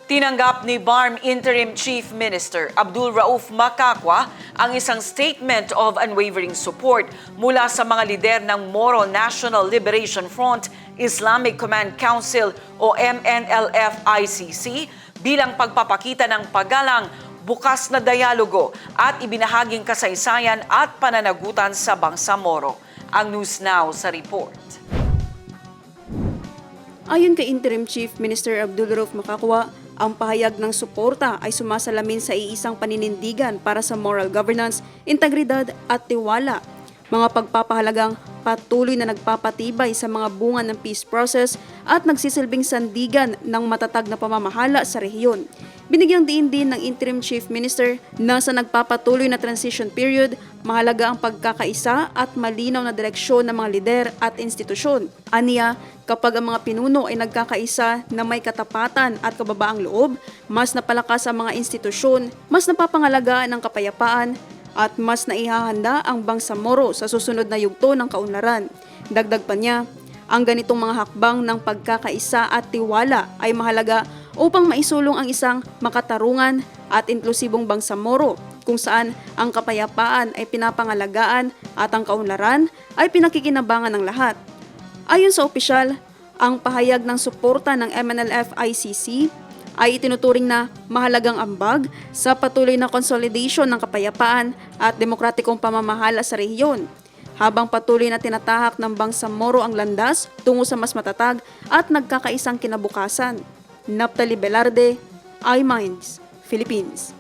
Tinanggap ni BARM Interim Chief Minister Abdul Rauf Macacua ang isang statement of unwavering support mula sa mga lider ng Moro National Liberation Front Islamic Command Council o MNLF-ICC bilang pagpapakita ng paggalang, bukas na dialogo at ibinahaging kasaysayan at pananagutan sa Bangsamoro. Ang News Now sa report. Ayon kay Interim Chief Minister Abdul Rauf Macacua, ang pahayag ng suporta ay sumasalamin sa iisang paninindigan para sa moral governance, integridad at tiwala. Mga pagpapahalagang patuloy na nagpapatibay sa mga bunga ng peace process at nagsisilbing sandigan ng matatag na pamamahala sa rehiyon. Binigyang diin din ng Interim Chief Minister na sa nagpapatuloy na transition period, mahalaga ang pagkakaisa at malinaw na direksyon ng mga lider at institusyon. Aniya, kapag ang mga pinuno ay nagkakaisa na may katapatan at kababaang loob, mas napalakas ang mga institusyon, mas napapangalagaan ang kapayapaan, at mas naihahanda ang Bangsamoro sa susunod na yugto ng kaunlaran. Dagdag pa niya, ang ganitong mga hakbang ng pagkakaisa at tiwala ay mahalaga upang maisulong ang isang makatarungan at inklusibong Bangsamoro kung saan ang kapayapaan ay pinapangalagaan at ang kaunlaran ay pinakikinabangan ng lahat. Ayon sa opisyal, ang pahayag ng suporta ng MNLF-ICC ay itinuturing na mahalagang ambag sa patuloy na consolidation ng kapayapaan at demokratikong pamamahala sa rehiyon, habang patuloy na tinatahak ng Bangsamoro ang landas tungo sa mas matatag at nagkakaisang kinabukasan. Naphtali Velarde, iMinds, Philippines.